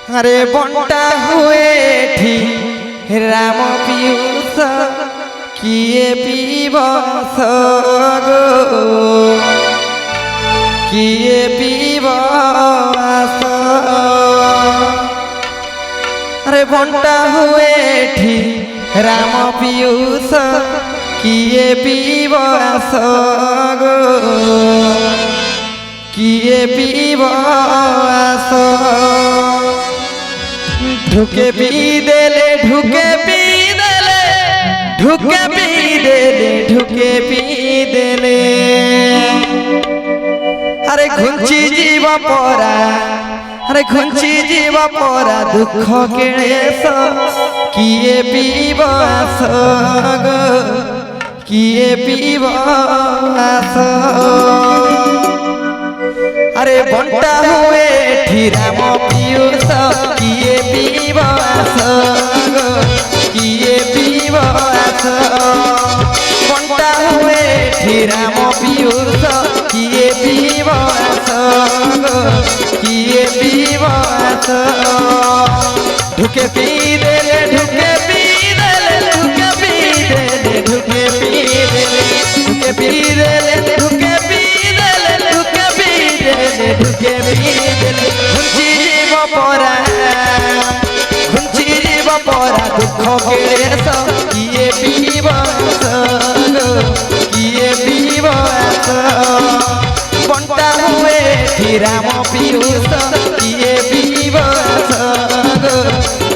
अरे बंटा हुए ठी राम पीयूष किए पीबस गो किए पीबस। अरे बंटा हुए ठी राम पीयूष किए पीबस गो किए पीबस। ढुके पी देले ढुके पी देले ढुके पी देले ढुके पी देले। अरे घुंची जीव परा अरे घुंची जीव परा दुख केळेस किए पीबस गो किए पीबस। अरे बंटा हुए ठी राम पीयूष किए पीबस गो किए पीबस। बंटा हुए ठी राम पीयूष किए पीबस गो किए पीबस। ढुके पी देले ढुके पी देले ढुके पी देले ढुके पी देले ढुके पी देले ढुके पी देले ढुके पी देले ढुके पी देले। घुंची जीव परा घुंची जीव परा दुख केळेस किए पीबस गो किए पीबस। बंटा हुए ठी राम पीयूष किए पीबस गो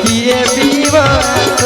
किए पीबस।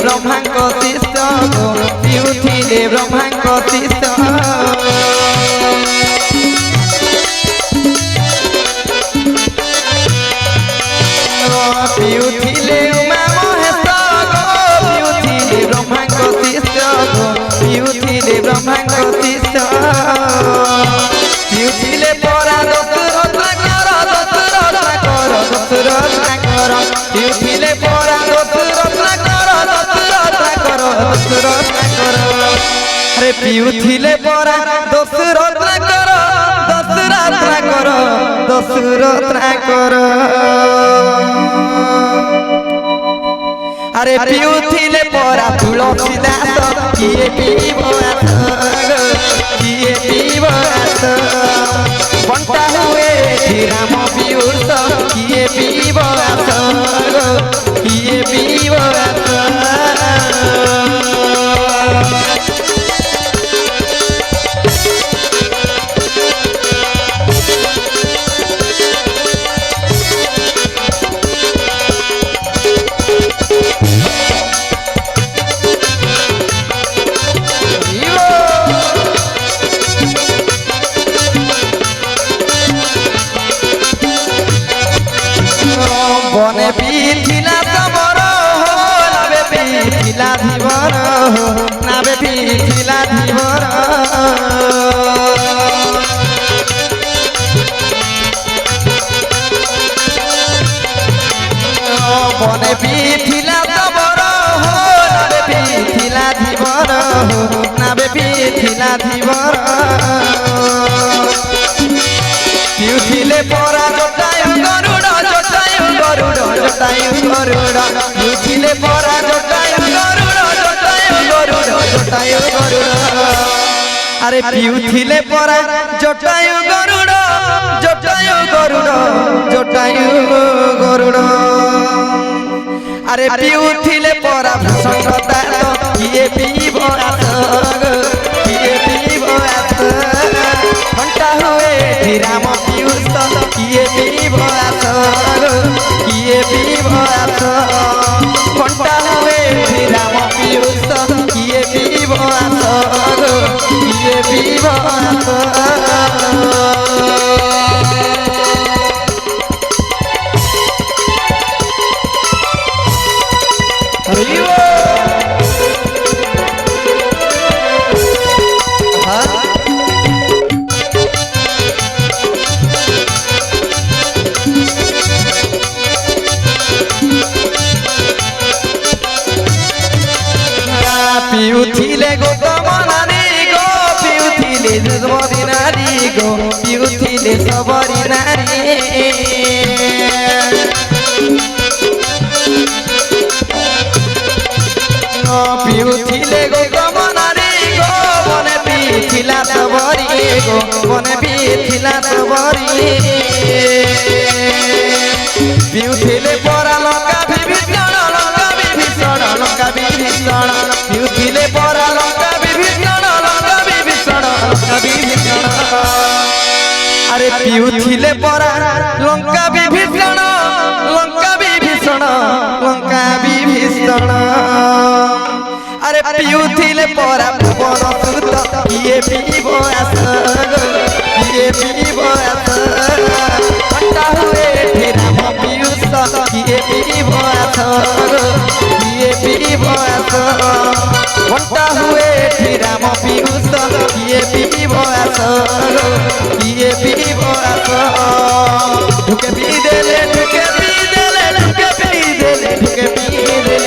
ब्रह्मांक शिष्य गो पियुथिले ब्रह्मांक शिष्य। पियुथिले उमा महेश गो पियुथिले ब्रह्मांक शिष्य गो पियुथिले ब्रह्मांक शिष्य। पियुथिले परा दशरथ कर दशरथ कर दशरथ कर पियुथिले परा दशरथ कर दशरथ कर। अरे पियुथिले परा दशरथ कर दशरथ कर दशरथ कर। अरे पियुथिले परा तुलसीदास किए पीबस गो किए पीबस। बंटा हुए ठी राम पीयूष किए पीबस गो किए पीबस। बने पीथिला तबर नाबे पीथिला धीवर नाबे पीथिला धीवर। बने पीथिला तबर नाबे पीथिला धीवर नाबे पीथिला धीवर। पियुथिले परा जटायु गरुड़ जटायु गरुड़ जटायु गरुड़ पियुथिले परा जटायु गरुड़ जटायु गरुड़ जटायु गरुड़। अरे पियुथिले परा जटायु गरुड़ जटायु गरुड़ जटायु गरुड़। अरे पियुथिले परा भूषण दात किए पीबस गो किए पीबस। बंटा हुए ठी राम पीयूष किए पीबस गो किए पीबस। बंटा हुए ठी राम पीयूष किए पीबस। আস কিয়ে পিব আস পিউথিলে গৌতম নারী গো পিউথিলে সবরি নারী গো পিউথিলে সবরি নারী পিউথিলে গৌতম নারী গো মনে পিথিলা সবরি গো মনে পিথিলা সবরি পিউথিলে পরা লঙ্কা বিভীষণ লঙ্কা বিভীষণ লঙ্কা বিভীষণ পিউথিলে পরা লঙ্কা বিভীষণ লঙ্কা বিভীষণ লঙ্কা বিভীষণ আরে পিউথিলে পরা লঙ্কা বিভীষণ লঙ্কা বিভীষণ লঙ্কা বিভীষণ আরে পিউথিলে পরা ভুবন সুত কিয়ে পিব আস কিয়ে পিব আস ঘন্টা হুয়ে রাম পিউষ কিয়ে পিব আস কিয়ে পিব আস ঘন্টা হুয়ে রাম পিউষ কিয়ে পিব আস কিয়ে পিব আস ঢুকে বিদেলে ঢুকে বিদেলে ঢুকে বিদেলে ঢুকে বিদেলে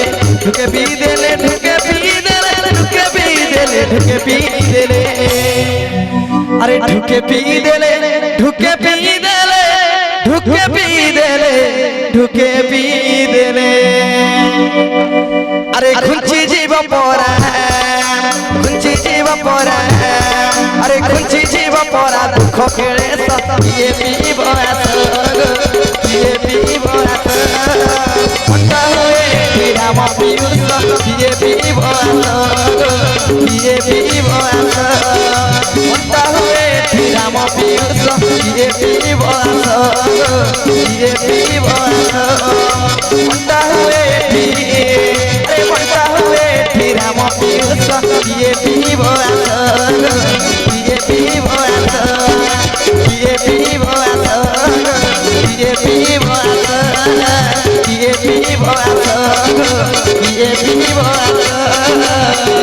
ঢুকে বিদেলে ঢুকে বিদেলে ঢুকে বিদেলে ঢুকে বিদেলে আরে ঢুকে বিদেলে ঢুকে বিদেলে ঢুকে বিদেলে ঢুকে বিদেলে আরে ঘুঞ্চি জীব পরা ঘুঞ্চি জীব পরা আরে ঘুঞ্চি জীব পরা দুঃখ খেলে কিয়ে পিব আস কিয়ে পিব আস ঘন্টা হয়ে রাম পিউষ কিয়ে পিব আস কিয়ে পিব আস ঘন্টা হয়ে রাম পিউষ কিয়ে পিব আস কিয়ে পিব আস ঘন্টা হয়ে ঘন্টা হয়ে রাম পিউষ কিয়ে পিব আস কিয়ে পিব আস কিয়ে পিব আস কিয়ে পিব আস কিয়ে পিব আস কিয়ে পিব আস